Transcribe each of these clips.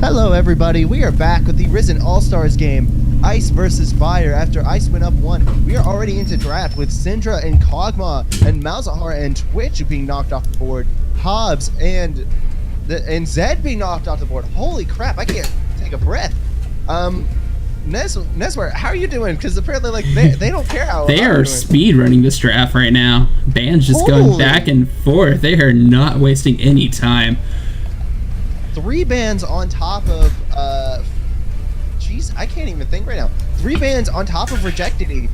Hello everybody, we are back with the Risen All-Stars game, Ice versus Fire. After Ice went up 1, we are already into draft with Syndra and Kog'Maw and Malzahar and Twitch being knocked off the board, Hobbs and Zed being knocked off the board. Holy crap, I can't take a breath. Neswar, how are you doing? Because apparently, like, they don't care how they are speed running this draft right now. Bands just going back and forth. They are not wasting any time. 3 bans on top of, jeez, I can't even think right now. 3 bans on top of Rejected,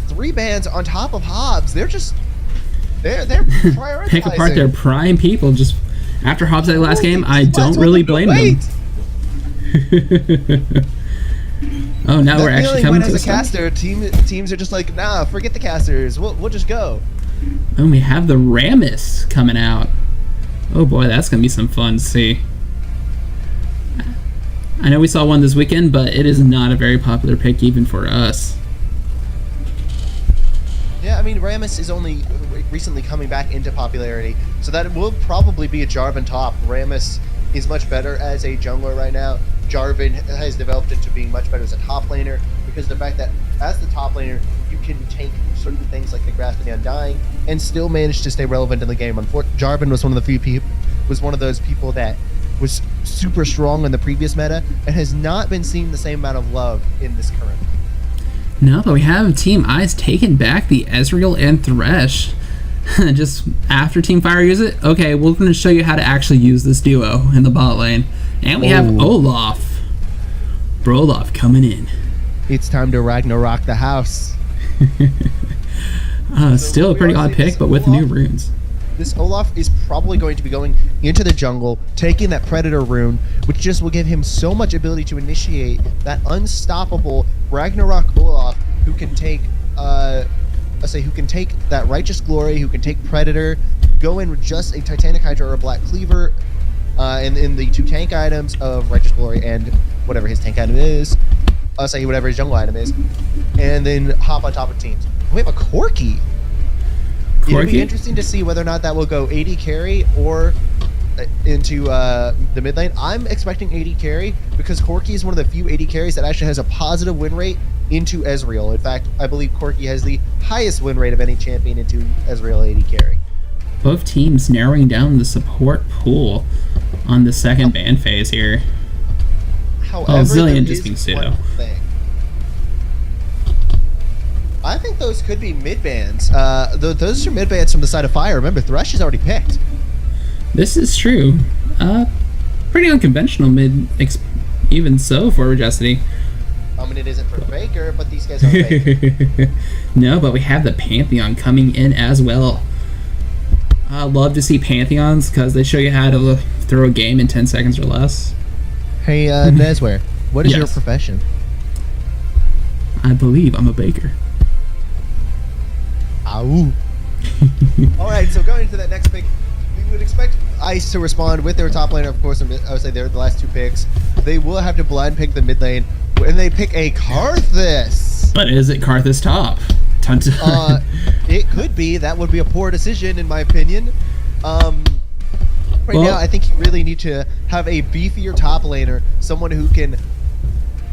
3 bans on top of Hobbs. They're prioritizing. Pick apart their prime people. Just after Hobbs' last game, I don't really blame them. Oh, now we're actually coming to as a caster, teams are just like, nah, forget the casters. We'll just go. And we have the Rammus coming out. Oh boy, that's gonna be some fun to see. I know we saw one this weekend, but it is not a very popular pick even for us. Yeah, I mean, Rammus is only recently coming back into popularity, so that will probably be a Jarvan top. Rammus is much better as a jungler right now. Jarvan has developed into being much better as a top laner because of the fact that as the top laner, you can take certain things like the Grasp of the Undying and still manage to stay relevant in the game. Unfortunately, Jarvan was one of those people that was super strong in the previous meta and has not been seeing the same amount of love in this current. No, but we have Team Ice taking back the Ezreal and Thresh. Just after Team Fire use it, okay, we're going to show you how to actually use this duo in the bot lane. And we have Olaf. Brolaf coming in. It's time to Ragnarok the house. Still a pretty odd pick, but with new runes. This Olaf is probably going to be going into the jungle, taking that Predator rune, which just will give him so much ability to initiate that unstoppable Ragnarok Olaf who can take, who can take that Righteous Glory, who can take Predator, go in with just a Titanic Hydra or a Black Cleaver, in the 2 tank items of Righteous Glory and whatever his tank item is, whatever his jungle item is, and then hop on top of teams. We have a Corki. It'll be interesting to see whether or not that will go AD carry or into the mid lane. I'm expecting AD carry because Corki is one of the few AD carries that actually has a positive win rate into Ezreal. In fact, I believe Corki has the highest win rate of any champion into Ezreal AD carry. Both teams narrowing down the support pool on the second ban phase here. However, Zillion just being pseudo. I think those could be mid bans. Those are mid bans from the side of Fire. Remember, Thresh is already picked. This is true. Pretty unconventional mid, even so for Rejecity. I mean, it isn't for Faker, but these guys are Faker. No, but we have the Pantheon coming in as well. I love to see Pantheons because they show you how to throw a game in 10 seconds or less. Hey, Neswar, what is your profession? I believe I'm a baker. Ow. Alright, so going into that next pick, we would expect Ice to respond with their top laner, of course. I would say they're the last 2 picks. They will have to blind pick the mid lane, and they pick a Karthus. But is it Karthus top? It could be. That would be a poor decision, in my opinion. Now, I think you really need to have a beefier top laner, someone who can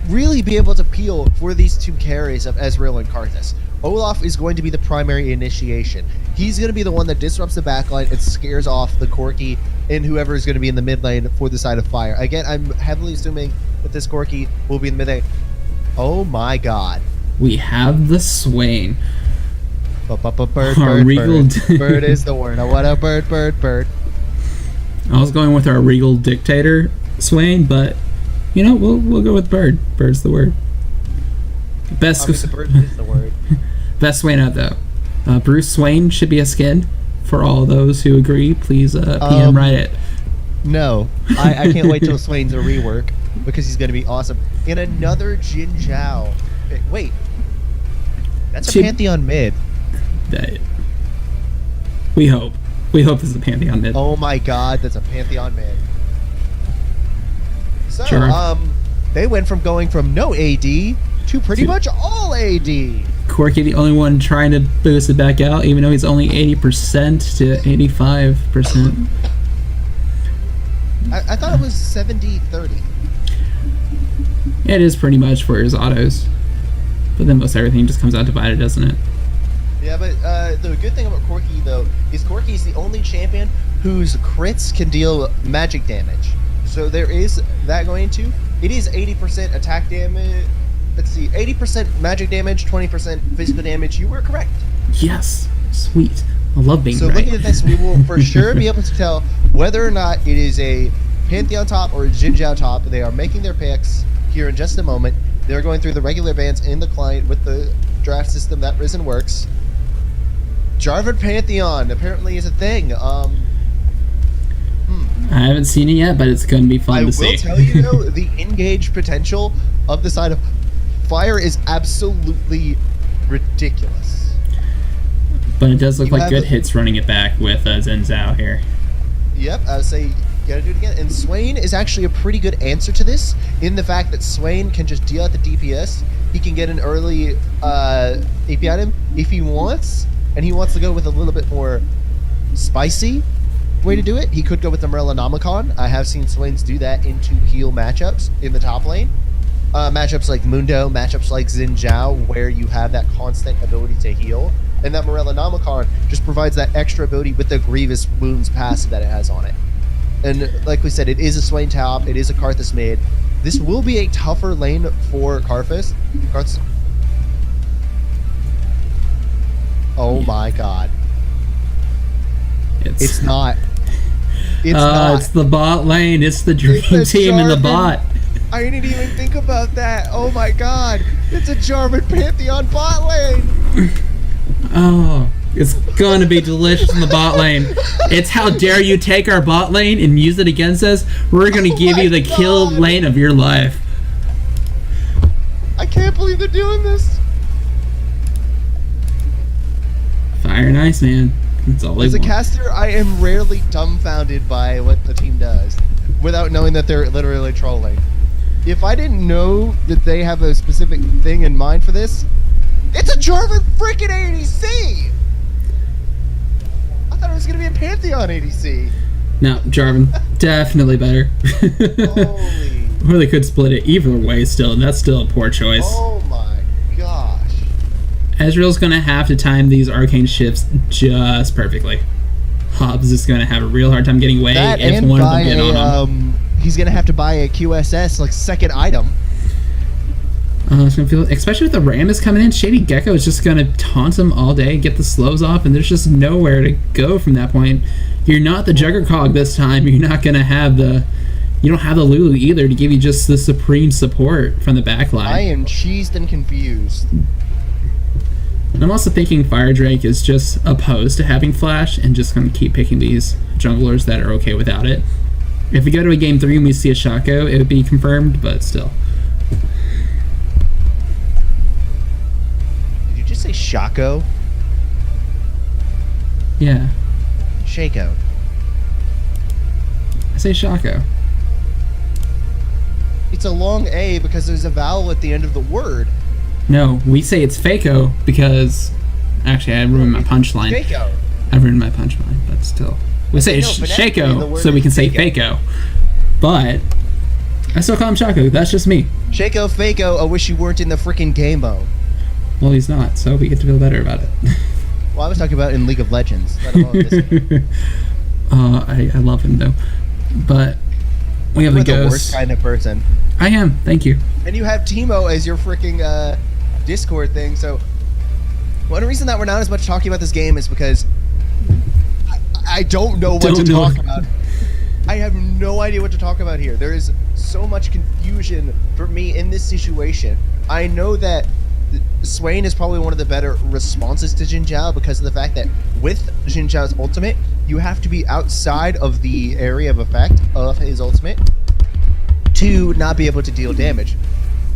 really be able to peel for these 2 carries of Ezreal and Karthus. Olaf is going to be the primary initiation. He's going to be the one that disrupts the backline and scares off the Corki and whoever is going to be in the mid lane for the side of Fire. Again, I'm heavily assuming that this Corki will be in the mid lane. Oh my god. We have the Swain. Bird is the word. What a bird. I was going with our Regal Dictator Swain, but you know, we'll go with Bird. Bird's the word. Best. The bird is the word. Best Swain out though. Bruce Swain should be a skin for all those who agree. Please PM write it. No, I can't wait till Swain's a rework because he's going to be awesome. In another Jin Zhao. Wait, that's a Pantheon mid. We hope this is a Pantheon mid. Oh my god, that's a Pantheon mid. So, sure. They went from going from no AD to pretty much all AD. Corki the only one trying to boost it back out, even though he's only 80% to 85%. I thought it was 70-30. It is pretty much for his autos. But then most everything just comes out divided, doesn't it? Yeah, but the good thing about Corki, though, is Corki is the only champion whose crits can deal magic damage. So there is that going into. It is 80% attack damage. Let's see, 80% magic damage, 20% physical damage. You were correct. Yes. Sweet. I love being So right. looking at this, we will for sure be able to tell whether or not it is a Pantheon top or a Jin Zhao top. They are making their picks here in just a moment. They're going through the regular bans in the client with the draft system that Risen works. Jarvan Pantheon apparently is a thing. I haven't seen it yet, but it's going to be fun to see. I will tell you, though, the engage potential of the side of Fire is absolutely ridiculous. But it does look You like have good a- hits running it back with Zen Zhao here. Yep, I would say you gotta do it again. And Swain is actually a pretty good answer to this in the fact that Swain can just deal out the DPS. He can get an early AP item if he wants, and he wants to go with a little bit more spicy way to do it. He could go with the Morellonomicon. I have seen Swains do that into heal matchups in the top lane. Matchups like Mundo, matchups like Xin Zhao, where you have that constant ability to heal. And that Morellonomicon just provides that extra ability with the Grievous Wounds passive that it has on it. And like we said, it is a Swain top, it is a Karthus mid. This will be a tougher lane for Karthus. Oh my god. It's not. It's not. It's the bot lane. It's the dream It's a team in the Jarvan. bot. I didn't even think about that. Oh my god. It's a Jarvan Pantheon bot lane. Oh, it's gonna be delicious in the bot lane. It's how dare you take our bot lane and use it against us? We're gonna give you the kill God. lane of your life. I can't believe they're doing this. Fire and ice, man. That's all they As a want. caster, I am rarely dumbfounded by what the team does without knowing that they're literally trolling. If I didn't know that they have a specific thing in mind for this, it's a Jarvan freaking ADC! I thought it was going to be a Pantheon ADC. No, Jarvan, definitely better. Holy. Or they could split it either way still, and that's still a poor choice. Oh my gosh. Ezreal's gonna have to time these arcane shifts just perfectly. Hobbs is gonna have a real hard time getting away That if and one of buy them get on him. he's going to have to buy a QSS, like, second item. It's gonna feel, especially with the Rammus coming in, Shady Gecko is just gonna taunt him all day, get the slows off, and there's just nowhere to go from that point. You're not the Juggercog this time. You're not gonna have the, you don't have the Lulu either to give you just the supreme support from the backline. I am cheesed and confused. And I'm also thinking Fire Drake is just opposed to having Flash and just gonna keep picking these junglers that are okay without it. If we go to a game 3 and we see a Shaco, it would be confirmed, but still. Did you just say Shaco? Yeah, Shaco. I say Shaco. It's a long A because there's a vowel at the end of the word. No, we say it's Fako because... Actually, I ruined my punchline. Shaco. I ruined my punchline, but still. We say No, phonetically, the Shaco, word so we is can say Fako. Fako. But I still call him Shaco. That's just me. Shaco, Fako, I wish you weren't in the freaking game mode. Well, he's not, so we get to feel better about it. Well, I was talking about in League of Legends. Let alone this. I love him, though. But we have You're the the worst ghost. kind of person. I am, thank you. And you have Timo as your freaking Discord thing, so one reason that we're not as much talking about this game is because I don't know what to talk about. I have no idea what to talk about here. There is so much confusion for me in this situation. I know that Swain is probably one of the better responses to Jin Zhao because of the fact that with Jin Zhao's ultimate, you have to be outside of the area of effect of his ultimate to not be able to deal damage.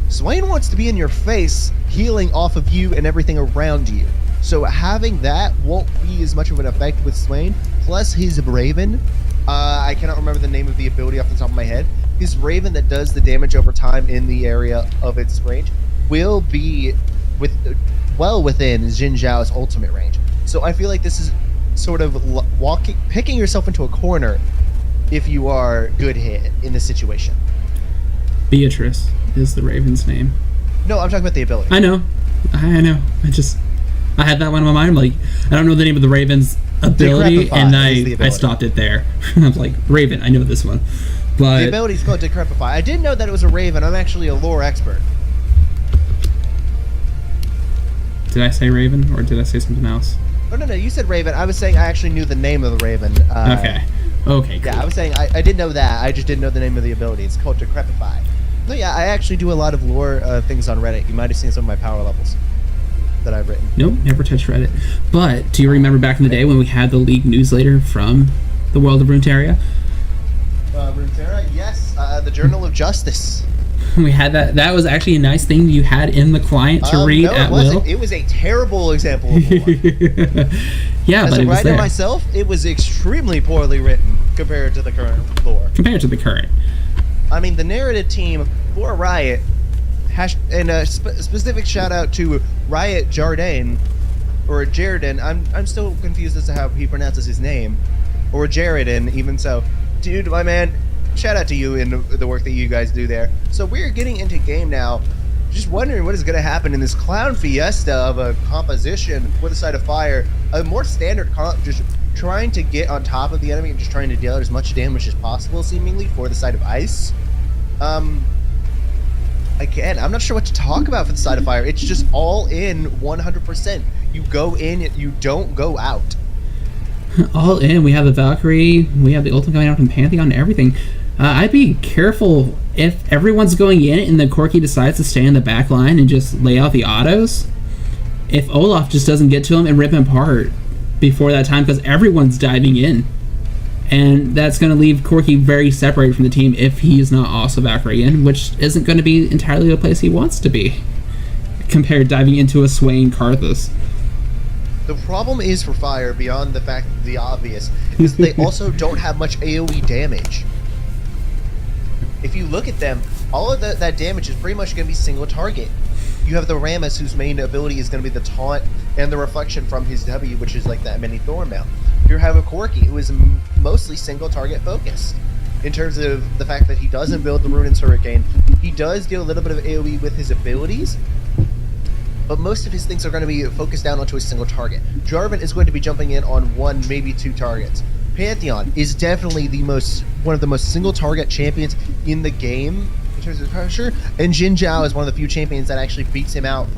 Swain wants to be in your face, healing off of you and everything around you. So having that won't be as much of an effect with Swain. Plus his Raven, I cannot remember the name of the ability off the top of my head. His Raven that does the damage over time in the area of its range will be well within Jin Zhao's ultimate range. So I feel like this is sort of picking yourself into a corner if you are good hit in this situation. Beatrice is the Raven's name. No, I'm talking about the ability. I know. I had that one in my mind. I'm like, I don't know the name of the Raven's ability, Decrepify and is the I ability. stopped it there. I was like, Raven, I know this one. But The ability is called Decrepify. I didn't know that it was a Raven. I'm actually a lore expert. did I say Raven, or did I say something else? Oh, no, you said Raven. I was saying I actually knew the name of the Raven. Okay, cool. Yeah, I was saying I did know that. I just didn't know the name of the ability. It's called Decrepify. No, yeah, I actually do a lot of lore things on Reddit. You might have seen some of my power levels that I've written. Nope, never touched Reddit. But do you remember back in the day when we had the League newsletter from the World of Runeterra? Runeterra? Yes, the Journal of Justice. We had that. That was actually a nice thing you had in the client to read no, at it wasn't. will. It was a terrible example of lore. Yeah, As but a it was writer there. myself, it was extremely poorly written compared to the current lore. Compared to the current. I mean, the narrative team for Riot, and a specific shout out to Riot Jardine, or Jaredin. I'm still confused as to how he pronounces his name, or Jaredin. Even so, dude, my man, shout out to you in the work that you guys do there. So we're getting into game now. Just wondering what is going to happen in this clown fiesta of a composition for the side of fire. A more standard comp, just trying to get on top of the enemy and just trying to deal out as much damage as possible, seemingly, for the side of ice. Again, I'm not sure what to talk about for the side of fire. It's just all in 100%. You go in, you don't go out. All in. We have the Valkyrie. We have the ultimate coming out from Pantheon and everything. I'd be careful if everyone's going in and the Corki decides to stay in the back line and just lay out the autos. If Olaf just doesn't get to him and rip him apart before that time, because everyone's diving in. And that's going to leave Corki very separated from the team if he's not also Valkyrie in, which isn't going to be entirely the place he wants to be, compared to diving into a swaying Karthus. The problem is for fire, beyond the fact the obvious, is they also don't have much AoE damage. If you look at them, all of that damage is pretty much going to be single target. You have the Rammus, whose main ability is going to be the taunt and the reflection from his W, which is like that mini Thorn Mount. You have a Corki, who is mostly single target focused. In terms of the fact that he doesn't build the Ruinous Hurricane, he does do a little bit of AoE with his abilities, but most of his things are going to be focused down onto a single target. Jarvan is going to be jumping in on one, maybe two targets. Pantheon is definitely one of the most single target champions in the game in terms of pressure, and Jin Zhao is one of the few champions that actually beats him out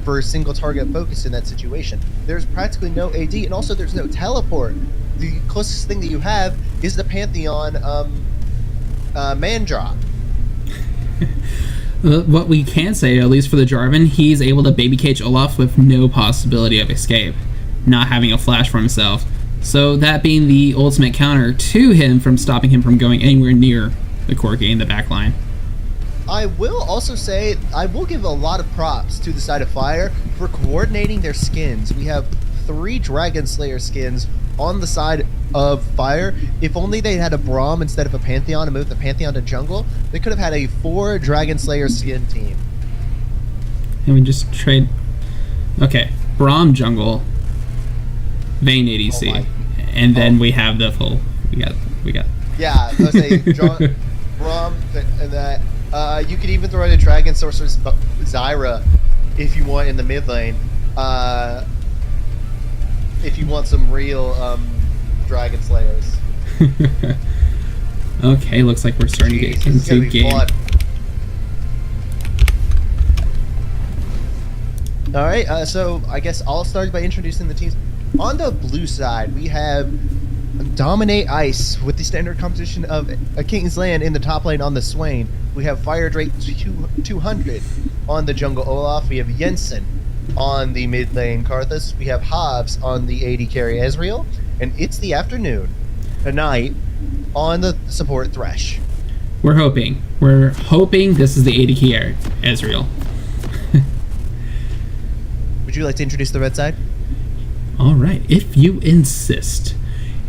for single target focus in that situation. There's practically no AD, and also there's no teleport. The closest thing that you have is the Pantheon man drop. What we can say, at least for the Jarvan, he's able to baby cage Olaf with no possibility of escape, not having a flash for himself. So that being the ultimate counter to him from stopping him from going anywhere near the Corki in the back line. I will also say, I will give a lot of props to the side of fire for coordinating their skins. We have 3 Dragon Slayer skins on the side of fire. If only they had a Braum instead of a Pantheon and moved the Pantheon to jungle, they could have had a 4 Dragon Slayer skin team. And we just trade. Okay, Braum jungle, Vayne ADC, Oh my. and then we have the full. We got. Yeah, I was say Braum and that. You could even throw in a Dragon Sorceress Zyra if you want in the mid lane. If you want some real Dragon Slayers. Okay, looks like we're starting to get Jeez, this is gonna into be game. fun. Alright, so I guess I'll start by introducing the teams. On the blue side, we have Dominate Ice with the standard composition of a King's Land in the top lane on the Swain. We have Fire Drake 200 on the jungle Olaf. We have Jensen on the mid lane Karthus. We have Hobbs on the AD carry Ezreal. And it's the afternoon, tonight, on the support Thresh. We're hoping this is the AD carry Ezreal. Would you like to introduce the red side? All right, if you insist.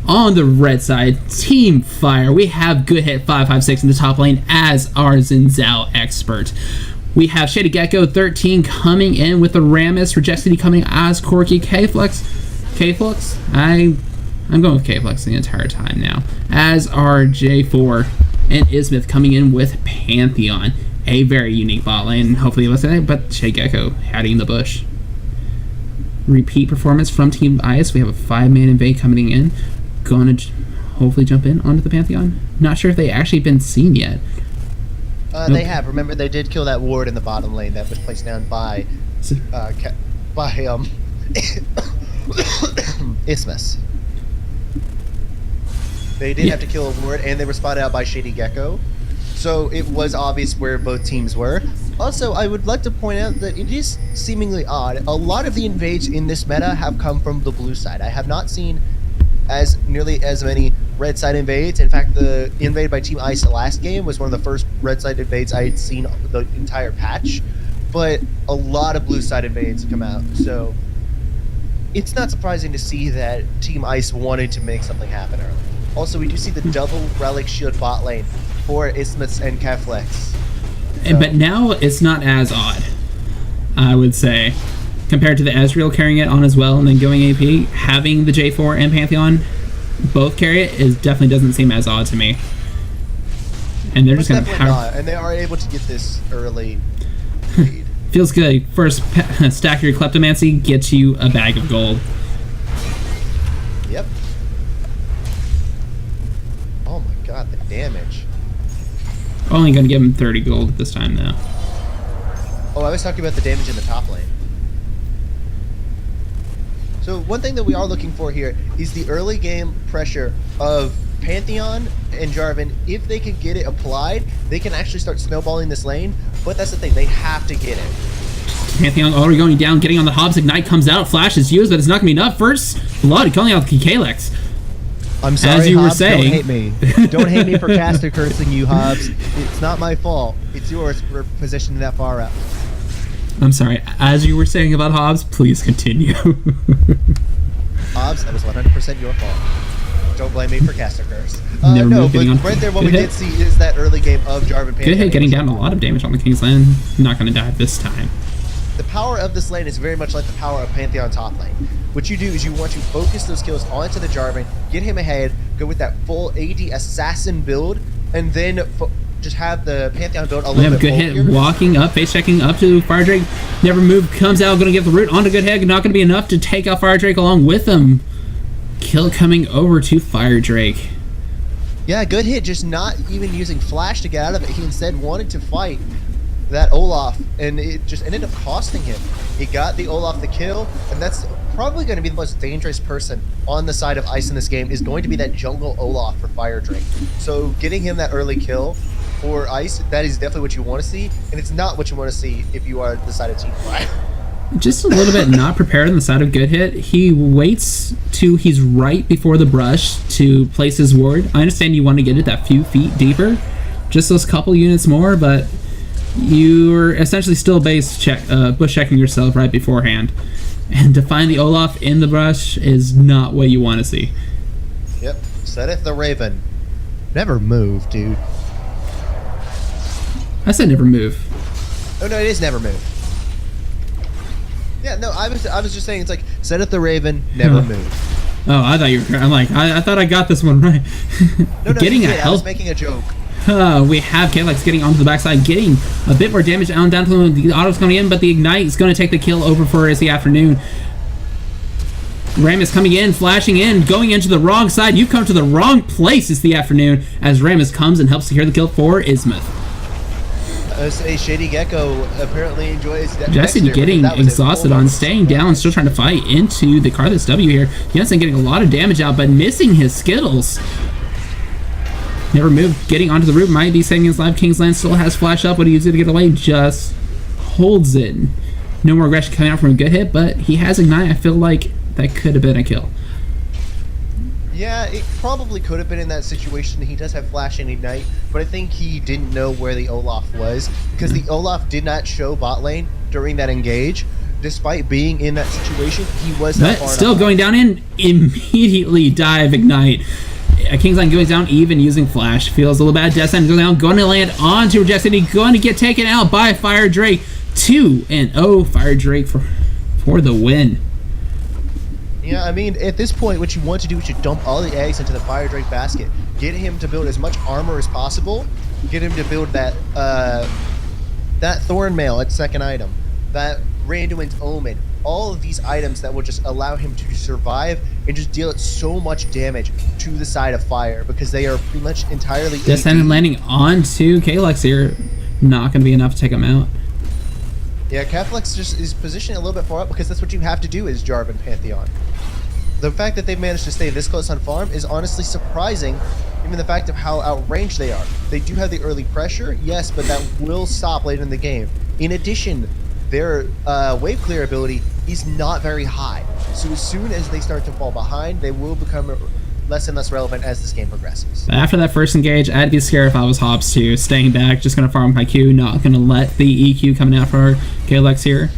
On the red side, Team Fire, we have Good Hit 556 in the top lane as our Zinzao expert. We have Shady Gecko 13 coming in with the Rammus, Rejectity coming as Corki, K-Flux, I'm going with K-Flux the entire time now, as our J4 and Ismith coming in with Pantheon. A very unique bot lane. Hopefully you listen to it, but Shea Gecko hiding in the bush. Repeat performance from Team Ice. We have a 5-man invade coming in. Gonna hopefully jump in onto the Pantheon. Not sure if they actually been seen yet. Nope. They have. Remember, they did kill that ward in the bottom lane that was placed down by Isthmus. They did have to kill a ward, and they were spotted out by Shady Gecko. So it was obvious where both teams were. Also, I would like to point out that it is seemingly odd. A lot of the invades in this meta have come from the blue side. I have not seen nearly as many red side invades. In fact, the invade by Team Ice last game was one of the first red side invades I had seen the entire patch. But a lot of blue side invades come out. So it's not surprising to see that Team Ice wanted to make something happen early. Also, we do see the double relic shield bot lane for Isthmus and Keflex. So. But now it's not as odd, I would say, compared to the Ezreal carrying it on as well and then going AP. Having the J4 and Pantheon both carry it definitely doesn't seem as odd to me. And they're just going to power. And they are able to get this early lead. Feels good. First stack your Kleptomancy gets you a bag of gold. Yep. Oh my god, the damage. Only going to give him 30 gold this time, though. Oh, I was talking about the damage in the top lane. So one thing that we are looking for here is the early game pressure of Pantheon and Jarvan. If they can get it applied, they can actually start snowballing this lane. But that's the thing, they have to get it. Pantheon already going down, getting on the Hobbs. Ignite comes out, Flash is used, but it's not going to be enough. First blood going out with Kalex. I'm sorry, as you Hobbs, were saying. Don't hate me. Don't hate me for caster cursing you, Hobbs. It's not my fault. It's yours for positioning that far out. I'm sorry. As you were saying about Hobbs, please continue. Hobbs, that was 100% your fault. Don't blame me for caster curse. Never no, but right there, what we did see is that early game of Jarvan Pantheon. Good hit, getting down a lot of damage on the King's Land. Not going to die this time. The power of this lane is very much like the power of Pantheon top lane. What you do is you want to focus those kills onto the Jarvan, get him ahead, go with that full AD assassin build, and then just have the Pantheon build a little bit good bulkier. hit, walking up, face checking up to Fire Drake. Never move, comes out, going to get the root onto good hit. Not going to be enough to take out Fire Drake along with him. Kill coming over to Fire Drake. Yeah, good hit, just not even using flash to get out of it. He instead wanted to fight that Olaf, and it just ended up costing him. He got the Olaf the kill, and that's probably going to be the most dangerous person on the side of Ice in this game, is going to be that jungle Olaf for Fire Drake. So getting him that early kill for Ice, that is definitely what you want to see, and it's not what you want to see if you are the side of Team Fire. Just a little bit not prepared on the side of good hit. He waits to he's right before the brush to place his ward. I understand you want to get it that few feet deeper, just those couple units more, but you're essentially still bush checking yourself right beforehand. And to find the Olaf in the brush is not what you want to see. Yep, setteth the Raven. Never move, dude. I said never move. Oh no, it is never move. Yeah, no, I was just saying it's like setteth the Raven, never move. Oh, I thought you were. I'm like, I thought I got this one right. No, getting a I health. was making a joke. We have Kalex getting onto the backside, getting a bit more damage down to the auto's coming in, but the Ignite is going to take the kill over for Is the Afternoon. Ram is coming in, flashing in, going into the wrong side. You've come to the wrong place, Is the Afternoon, as Ramus comes and helps secure the kill for Ismith. A Shady Gecko apparently enjoys Jesse getting exhausted on staying down, still trying to fight into the Karthus W here. Jensen getting a lot of damage out, but missing his Skittles. Never moved, getting onto the roof, might be saving his life. Kingsland still has flash up, but he uses it to get away, just holds it. No more aggression coming out from a good hit, but he has Ignite. I feel like that could have been a kill. Yeah, it probably could have been in that situation. He does have Flash and Ignite, but I think he didn't know where the Olaf was, because the Olaf did not show bot lane during that engage. Despite being in that situation, he was not far still enough. going down in, immediately dive Ignite. Kingsland goes down even using Flash. Feels a little bad. Death Sand goes down, going to land onto Reject City, going to get taken out by Fire Drake. 2-0 Fire Drake for the win. Yeah, I mean, at this point, what you want to do is you dump all the eggs into the Fire Drake basket. Get him to build as much armor as possible. Get him to build that that Thorn Mail at second item. That Randuin's Omen. All of these items that will just allow him to survive and just deal so much damage to the side of fire because they are pretty much entirely This end landing onto Kalex here, not going to be enough to take him out. Yeah, Keflex just is positioning a little bit far up because that's what you have to do as Jarvan Pantheon. The fact that they've managed to stay this close on farm is honestly surprising, given the fact of how outranged they are. They do have the early pressure, yes, but that will stop later in the game. In addition, their wave clear ability is not very high. So as soon as they start to fall behind, they will become less and less relevant as this game progresses. After that first engage, I'd be scared if I was Hobbs too. Staying back, just going to farm my Q, not going to let the EQ coming out for Kalex here.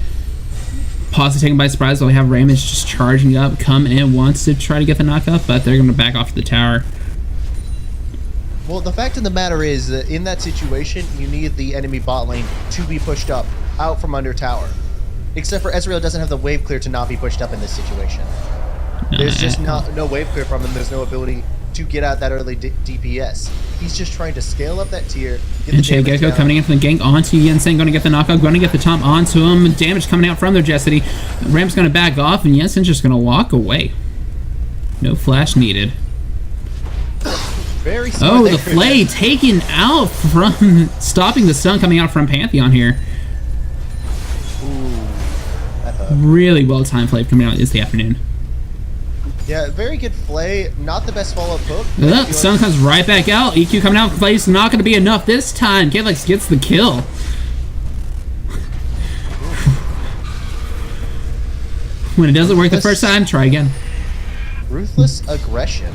Possibly taken by surprise, while we have Raymond just charging up, coming in, wants to try to get the knockup, but they're going to back off to the tower. Well, the fact of the matter is that in that situation, you need the enemy bot lane to be pushed up, out from under tower. Except for Ezreal doesn't have the wave clear to not be pushed up in this situation. There's just no wave clear from him. There's no ability to get out that early DPS. He's just trying to scale up that tier. And Shea Gecko coming in from the gank onto Jensen, going to get the knockout, going to get the top onto him. Damage coming out from their Jessity. Ram's going to back off, and Jensen's just going to walk away. No flash needed. Very smart. Oh, the Flay taken out from stopping the stun coming out from Pantheon here. Ooh, that hurt. Really well timed Flay coming out this afternoon. Yeah, very good Flay. Not the best follow-up hook. Stun comes right back out. EQ coming out. Flay's not going to be enough this time. Kalex gets the kill. When it doesn't work the first time, try again. Ruthless aggression.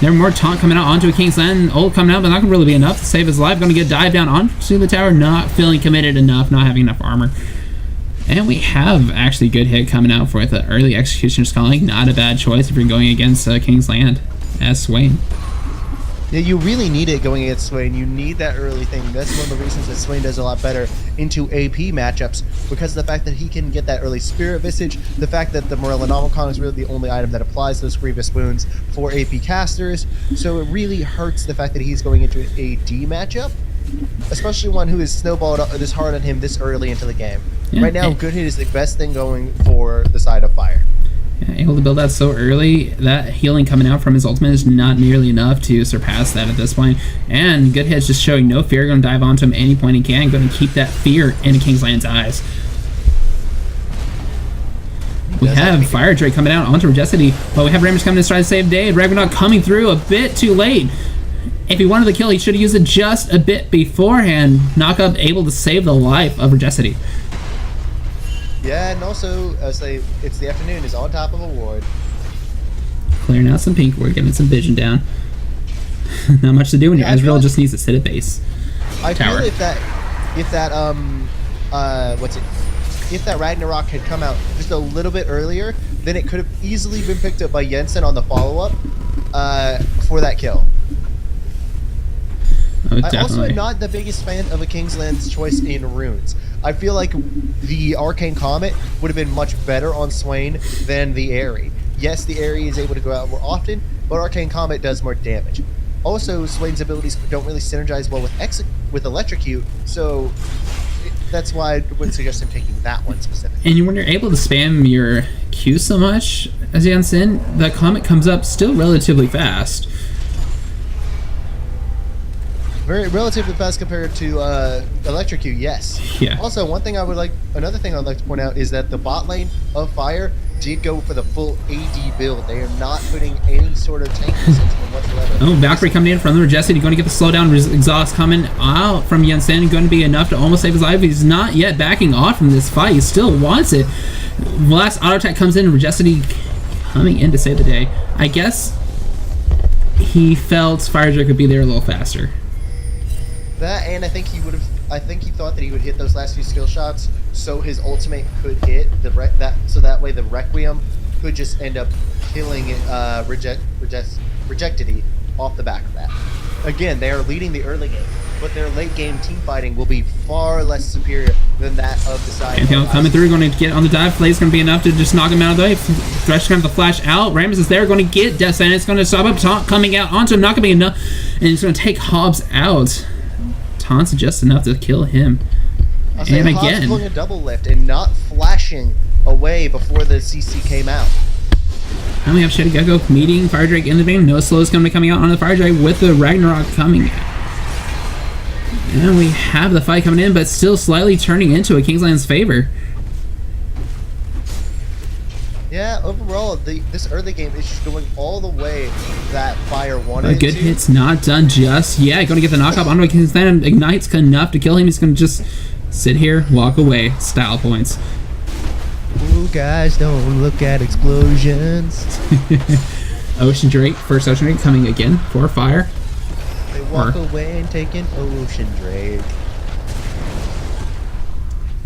There's more taunt coming out onto a King's Land. Ult coming out, but not going to really be enough to save his life. Going to get dive down onto the tower. Not feeling committed enough. Not having enough armor. And we have actually good hit coming out for the early Executioner's Calling. Not a bad choice if you're going against King's Land as Swain. Yeah, you really need it going against Swain. You need that early thing. That's one of the reasons that Swain does a lot better into AP matchups, because of the fact that he can get that early Spirit Visage, the fact that the Morellonomicon is really the only item that applies those Grievous Wounds for AP casters, so it really hurts the fact that he's going into an AD matchup, especially one who is snowballed this hard on him this early into the game. Yeah, right now, Good Hit is the best thing going for the side of Fire. Yeah, able to build that so early. That healing coming out from his ultimate is not nearly enough to surpass that at this point. And Good Hit's just showing no fear. Going to dive onto him any point he can. Going to keep that fear in King's Land's eyes. We have Fire Drake coming out onto Regicity, but we have Ramus coming to try to save Dade. Ragnarok coming through a bit too late. If he wanted the kill, he should have used it just a bit beforehand. Knockup able to save the life of Regicity. Yeah, and also, say it's the afternoon is on top of a ward. Clearing out some pink, we're getting some vision down. Not much to do when your Ezreal just needs to sit at base. I Tower. feel if that if that Ragnarok had come out just a little bit earlier, then it could have easily been picked up by Jensen on the follow-up for that kill. Oh, I also definitely. am not the biggest fan of a Kingsland's choice in runes. I feel like the Arcane Comet would have been much better on Swain than the Aerie. Yes, the Aerie is able to go out more often, but Arcane Comet does more damage. Also, Swain's abilities don't really synergize well with Electrocute, so that's why I would suggest him taking that one specifically. And when you're able to spam your Q so much as Jansen, the Comet comes up still relatively fast. Very relatively fast compared to Electrocute, yes. Yeah. Also, another thing I'd like to point out is that the bot lane of Fire did go for the full AD build. They are not putting any sort of tankiness into them whatsoever. Oh, Valkyrie coming in from the Majesty, going to get the slowdown. Exhaust coming out from Jensen, going to be enough to almost save his life. He's not yet backing off from this fight. He still wants it. Last auto attack comes in, Majesty coming in to save the day. I guess he felt Firedrake would be there a little faster. That, and I think he thought that he would hit those last few skill shots, so his ultimate could hit so that way the Requiem could just end up killing Rejectity off the back of that. Again, they are leading the early game. but their late game team fighting will be far less superior than that of the side. Pantheon coming through, going to get on the dive. Flay's going to be enough to just knock him out of the way. Thresh comes to flash out. Rammus is there, going to get Death Sentence. It's going to stop up. Taunt coming out onto him, not going to be enough. And he's going to take Hobbs out. Taunt's just enough to kill him. And again, Hobbs pulling a double lift and not flashing away before the CC came out. And we have Shady Gecko meeting Fire Drake in the vein. No Slow's going to be coming out on the Fire Drake with the Ragnarok coming out. And we have the fight coming in, but still slightly turning into a Kingsland's favor. Yeah, overall, this early game is just going all the way that Fire wanted A good hit's not done just yet. Going to get the knockup onto Kingsland. Ignites enough to kill him. He's going to just sit here, walk away. Style points. Ooh, guys, don't look at explosions. Ocean Drake, first Ocean Drake coming again for Fire. They walk away and take an Ocean Drake.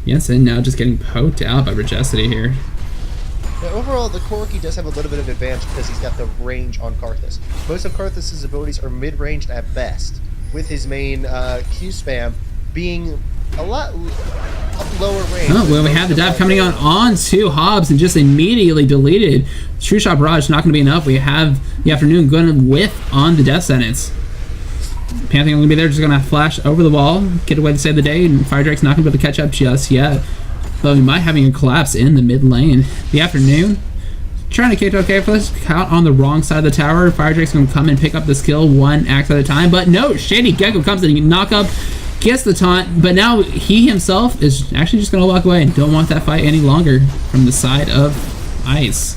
Jensen now just getting poked out by Majesty here. Yeah, overall, the Corki does have a little bit of advantage because he's got the range on Karthus. Most of Karthus' abilities are mid-ranged at best, with his main Q spam being a lot lower range. Oh, well, we have the dive coming on to Hobbs and just immediately deleted. True Shot Barrage not going to be enough. We have the Afternoon going to whiff on the Death Sentence. Pantheon going to be there, just going to flash over the wall, get away to save the day, and Fire Drake's not going to be able to catch up just yet. Though we might having a collapse in the mid lane. The Afternoon trying to kick okay for this. Caught on the wrong side of the tower. Fire Drake's going to come and pick up this kill one axe at a time. But no, Shady Gecko comes in and knock up, gets the taunt. But now he himself is actually just going to walk away and don't want that fight any longer from the side of Ice.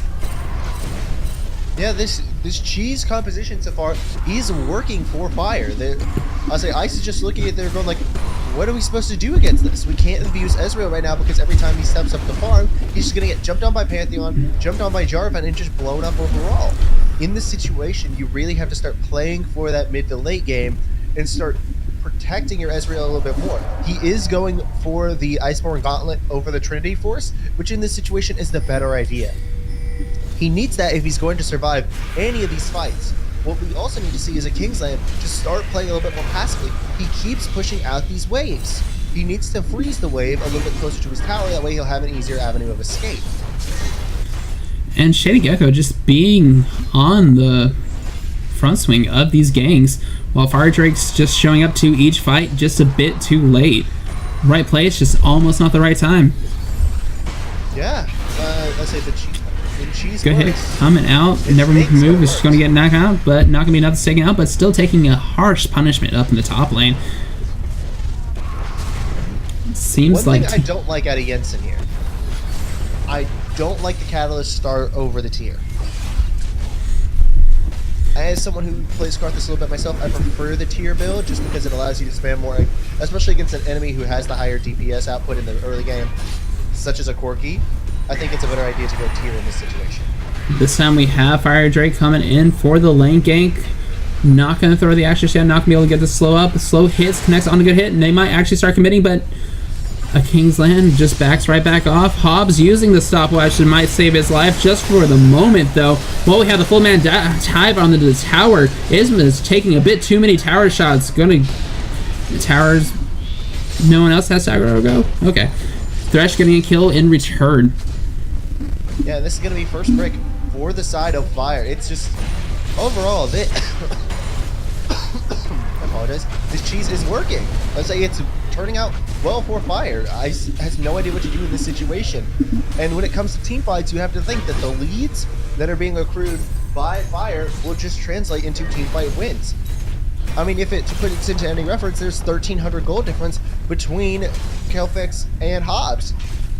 Yeah, this cheese composition so far is working for Fire. I'll say Ice is just looking at there going like, what are we supposed to do against this? We can't abuse Ezreal right now because every time he steps up the farm, he's just going to get jumped on by Pantheon, jumped on by Jarvan, and just blown up overall. In this situation, you really have to start playing for that mid to late game and start protecting your Ezreal a little bit more. He is going for the Iceborne Gauntlet over the Trinity Force, which in this situation is the better idea. He needs that if he's going to survive any of these fights. What we also need to see is a Kingsland just start playing a little bit more passively. He keeps pushing out these waves. He needs to freeze the wave a little bit closer to his tower, that way he'll have an easier avenue of escape. And Shady Gecko just being on the front swing of these gangs, while Fire Drake's just showing up to each fight just a bit too late. Right place, just almost not the right time. Yeah, let's say the cheese good hit coming out. Never move. Is just going to get knocked out, but not going to be enough to take it out, but still taking a harsh punishment up in the top lane. Seems One like thing I don't like out of Jensen here. I don't like the Catalyst start over the tier. As someone who plays Karthus a little bit myself, I prefer the tier build just because it allows you to spam more, especially against an enemy who has the higher DPS output in the early game, such as a Corki. I think it's a better idea to go tier in this situation. This time we have Fire Drake coming in for the lane gank. Not going to throw the action shot, not going to be able to get the slow up. Slow hits, connects on a good hit, and they might actually start committing, but a Kingsland just backs right back off. Hobbs using the stopwatch that might save his life just for the moment, though. Well, we have the full man dive on the tower. Isma is taking a bit too many tower shots. Going to... The towers... No one else has tower to go? Okay. Thresh getting a kill in return. Yeah, this is going to be first break for the side of Fire. It's just... Overall, I apologize. This cheese is working. Let's say it's turning out well for Fire. Ice has no idea what to do in this situation. And when it comes to team fights, you have to think that the leads that are being accrued by Fire will just translate into team fight wins. I mean, if to put it into any reference, there's 1,300 gold difference between Kelfix and Hobbs.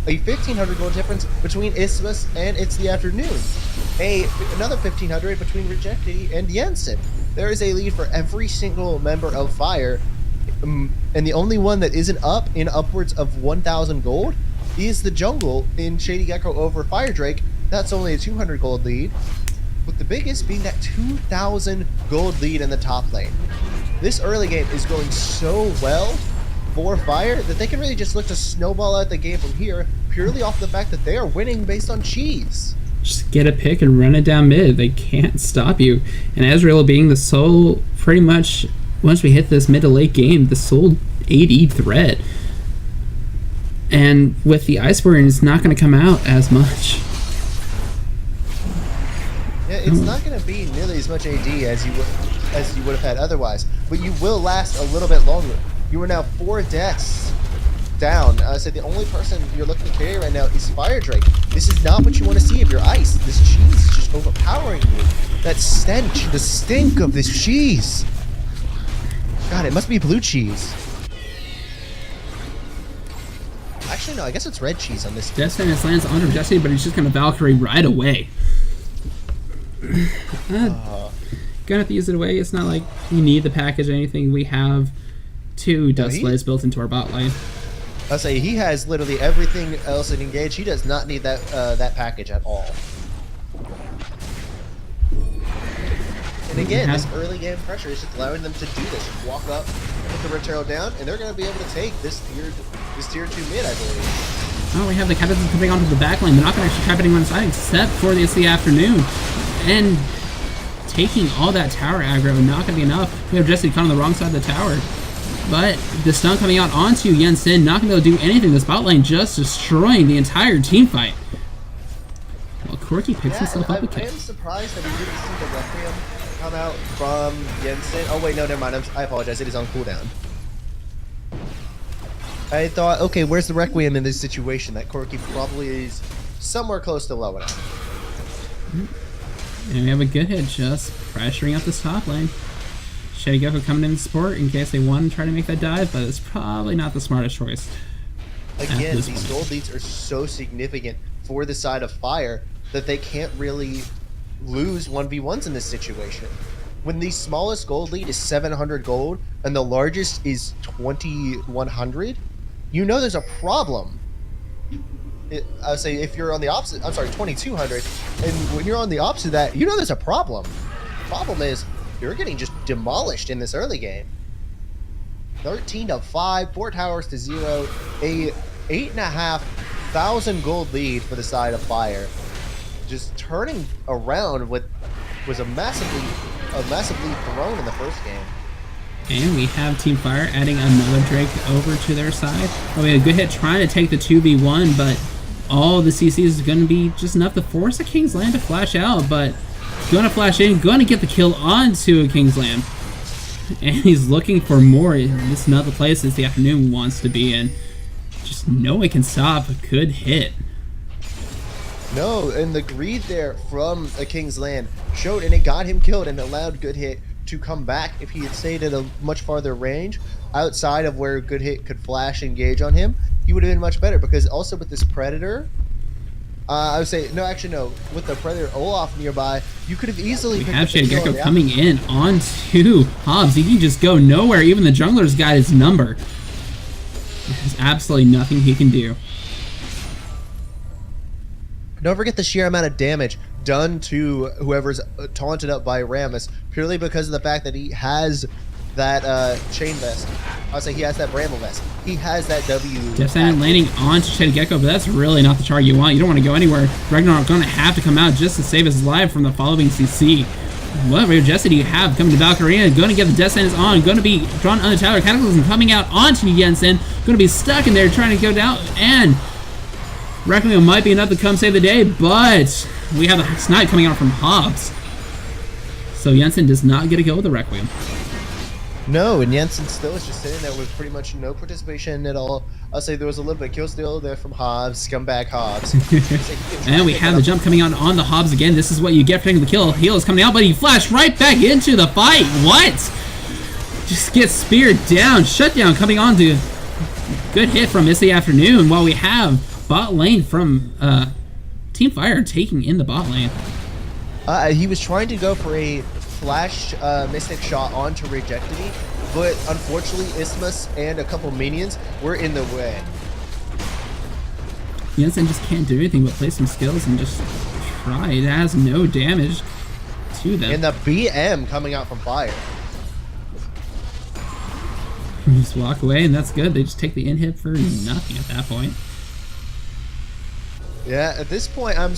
A 1,500 gold difference between Isthmus and It's the Afternoon. Another 1,500 between Rejecti and Jensen. There is a lead for every single member of Fire, and the only one that isn't up in upwards of 1,000 gold is the jungle in Shady Gecko over Fire Drake. That's only a 200 gold lead, with the biggest being that 2,000 gold lead in the top lane. This early game is going so well for Fire that they can really just look to snowball out the game from here purely off the fact that they are winning based on cheese. Just get a pick and run it down mid. They can't stop you. And Ezreal being the sole pretty much once we hit this mid to late game, the sole AD threat. And with the Iceborne, it's not going to come out as much. Yeah, it's not going to be nearly as much AD as you would have had otherwise, but you will last a little bit longer. You are now 4 deaths down. So the only person you're looking to carry right now is Fire Drake. This is not what you want to see if you're ice. This cheese is just overpowering you. That stench, the stink of this cheese. God, it must be blue cheese. Actually, no, I guess it's red cheese on this. Death Sentence lands onto Jesse, but he's just going to Valkyrie right away. Gonna have to use it away. It's not like we need the package or anything. We have 2 Dust Slays built into our bot lane. I'll say he has literally everything else in engage. He does not need that that package at all. And again, this early game pressure is just allowing them to do this. Just walk up, put the Red Turtle down, and they're going to be able to take this tier 2 mid, I believe. Oh, we have the Captains coming onto the back lane. They're not going to actually trap anyone inside except for this the afternoon. And taking all that tower aggro, not going to be enough. We have Jesse on the wrong side of the tower. But the stun coming out onto Jensen, not going to be able to do anything. This bot lane just destroying the entire team fight. Well, Corky picks himself up a kill. I am surprised that we didn't see the Requiem come out from Jensen. Oh wait, no, never mind. I apologize. It is on cooldown. I thought, okay, where's the Requiem in this situation? That Corky probably is somewhere close to low enough. And we have a good hit just pressuring up this top lane. Shady Gecko coming in support in case they want to try to make that dive, but it's probably not the smartest choice. Again, these gold leads are so significant for the side of Fire that they can't really lose 1v1s in this situation. When the smallest gold lead is 700 gold and the largest is 2100, you know there's a problem. I would say if you're on the opposite, I'm sorry, 2200, and when you're on the opposite of that, you know there's a problem. The problem is you're getting just demolished in this early game. 13-5, 4 towers to 0, a 8,500 gold lead for the side of Fire. Just turning around what was a massive lead thrown in the first game. And we have Team Fire adding another Drake over to their side. Oh, we had a good hit trying to take the 2v1, but all the CCs is going to be just enough to force a King's Land to flash out, but going to flash in, going to get the kill onto a King's Land. And he's looking for more. This is not the place that the afternoon wants to be in. Just no one can stop a good hit. No, and the greed there from a King's Land showed, and it got him killed and allowed Good Hit to come back. If he had stayed at a much farther range outside of where Good Hit could flash engage on him, he would have been much better, because also with this Predator, I would say, no, actually no, with the Predator Olaf nearby, you could have easily we have Shady Gecko coming in onto Hobbs. He can just go nowhere. Even the jungler's got his number. There's absolutely nothing he can do. Don't forget the sheer amount of damage done to whoever's taunted up by Rammus, purely because of the fact that he has that chain vest. I would say he has that bramble vest. He has that W. Death Sand landing onto Shady Gecko, but that's really not the target you want. You don't want to go anywhere. Ragnarok going to have to come out just to save his life from the following CC. What Jesse do you have coming to Valkyrie? Going to get the Death Sand on. Going to be drawn on the tower. Cataclysm coming out onto Jensen. Going to be stuck in there trying to go down, and Requiem might be enough to come save the day, but we have a snipe coming out from Hobbs. So Jensen does not get a kill with the Requiem. No, and Jensen still is just sitting there with pretty much no participation at all. I'll say there was a little bit of kill steal there from Hobbs, scumbag Hobbs. And we have the jump coming out on the Hobbs again. This is what you get for taking the kill. Heal is coming out, but he flashed right back into the fight. What? Just gets speared down. Shutdown coming on to good hit from It's the Afternoon, while we have bot lane from Team Fire taking in the bot lane. He was trying to go for a flash mystic shot onto Rejectity, but unfortunately Isthmus and a couple minions were in the way. Jensen just can't do anything but play some skills and just try. It has no damage to them. And the BM coming out from Fire. Just walk away, and that's good. They just take the inhib for nothing at that point. Yeah, at this point, I'm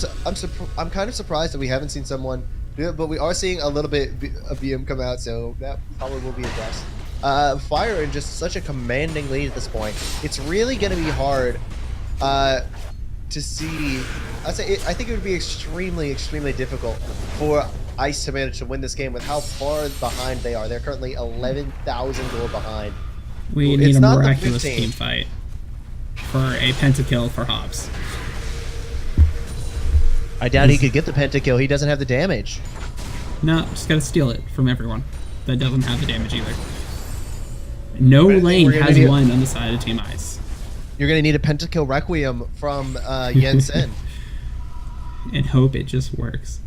kind of surprised that we haven't seen someone do it, but we are seeing a little bit of BM come out, so that probably will be addressed. Fire in just such a commanding lead at this point. It's really going to be hard to see. I think it would be extremely, extremely difficult for Ice to manage to win this game with how far behind they are. They're currently 11,000 gold behind. We need a miraculous team fight for a pentakill for Hobbs. I doubt he could get the pentakill. He doesn't have the damage. No, just gotta steal it from everyone that doesn't have the damage either. No lane has won on the side of Team Ice. You're going to need a pentakill Requiem from Jensen. And hope it just works.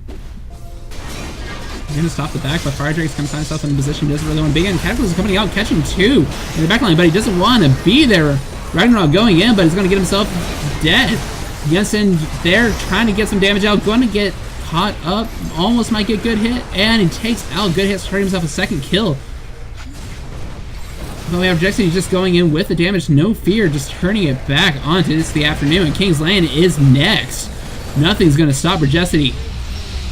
He's going to stop the back, but Fire Drake's going to find himself in a position he doesn't really want to be in. Catapult is coming out, catching 2 in the back line, but he doesn't want to be there. Ragnarok going in, but he's going to get himself dead. Jensen there trying to get some damage out, going to get caught up, almost might get good hit, and he takes out good hits, turning himself a second kill. But we have Jackson just going in with the damage, no fear, just turning it back onto It's the Afternoon. King's Land is next. Nothing's going to stop Rejecity.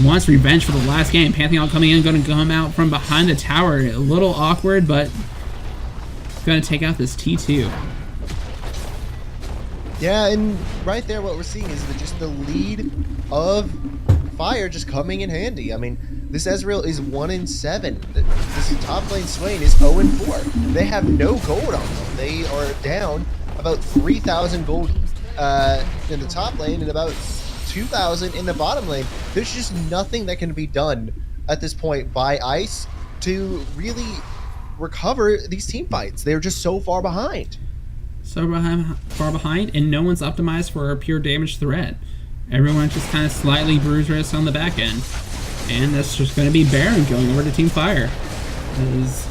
Wants revenge for the last game. Pantheon coming in, going to come out from behind the tower. A little awkward, but going to take out this T2. Yeah, and right there what we're seeing is just the lead of Fire just coming in handy. I mean, this Ezreal is 1-7. This top lane Swain is 0-4. They have no gold on them. They are down about 3,000 gold in the top lane and about 2,000 in the bottom lane. There's just nothing that can be done at this point by Ice to really recover these team fights. They're just so far behind. So far behind, and no one's optimized for a pure damage threat. Everyone's just kind of slightly bruised wrists on the back end. And that's just going to be Baron going over to Team Fire. Because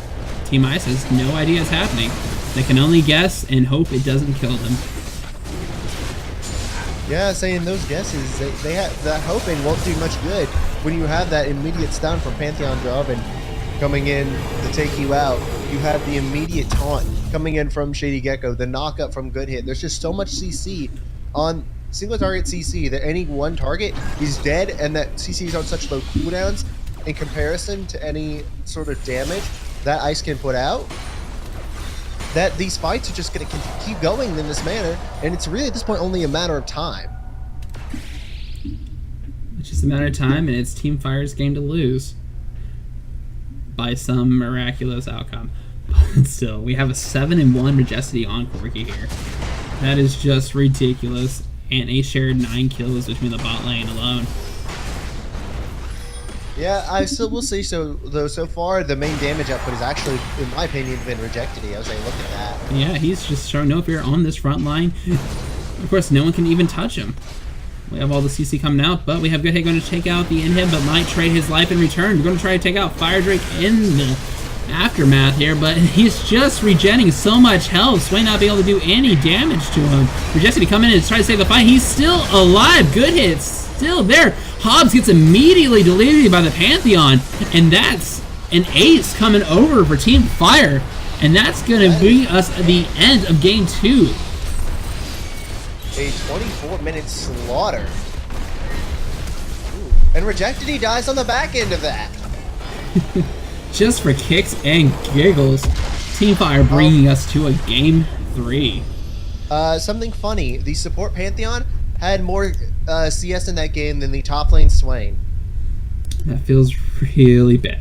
Team Ice has no idea it's happening. They can only guess and hope it doesn't kill them. Yeah, saying those guesses, they have that hoping won't do much good when you have that immediate stun from Pantheon Jarvan coming in to take you out. You have the immediate taunt coming in from Shady Gecko, the knockup from Good Hit. There's just so much CC on single target CC that any one target is dead, and that CC is on such low cooldowns in comparison to any sort of damage that Ice can put out, that these fights are just going to keep going in this manner, and it's really at this point only a matter of time. It's just a matter of time, and it's Team Fire's game to lose by some miraculous outcome. But still, we have a 7-1 Majesty on Corki here. That is just ridiculous. And a shared 9 kills between the bot lane alone. Yeah, I still will say so. Though so far, the main damage output has actually, in my opinion, been Rejected. I was like, look at that. Yeah, he's just showing no fear on this front line. Of course, no one can even touch him. We have all the CC coming out, but we have Good Hit going to take out the inhib, but might trade his life in return. We're going to try to take out Fire Drake in the aftermath here, but he's just regenerating so much health. Swain not be able to do any damage to him. Rejected to come in and try to save the fight. He's still alive. Good Hit's still there. Hobbs gets immediately deleted by the Pantheon, and that's an ace coming over for Team Fire, and that's going to bring us the end of Game 2. A 24-minute slaughter. Ooh. And Rejected, he dies on the back end of that. Just for kicks and giggles, Team Fire bringing us to a Game 3. Something funny, the support Pantheon had more CS in that game than the top lane Swain. That feels really bad.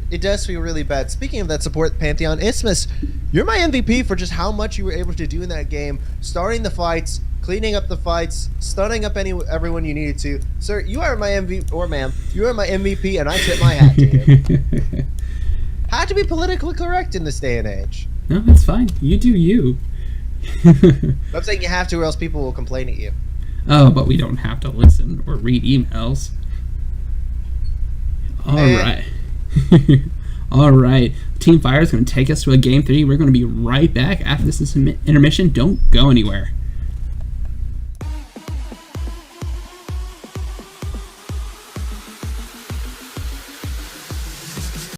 It does feel really bad. Speaking of that support Pantheon, Isthmus, you're my MVP for just how much you were able to do in that game, starting the fights, cleaning up the fights, stunning up everyone you needed to. Sir, you are my MVP, or ma'am, you are my MVP, and I tip my hat to you. Had to be politically correct in this day and age. No, that's fine. You do you. I'm saying you have to, or else people will complain at you. Oh, but we don't have to listen or read emails. All right. All right. Team Fire is going to take us to a Game 3. We're going to be right back after this intermission. Don't go anywhere.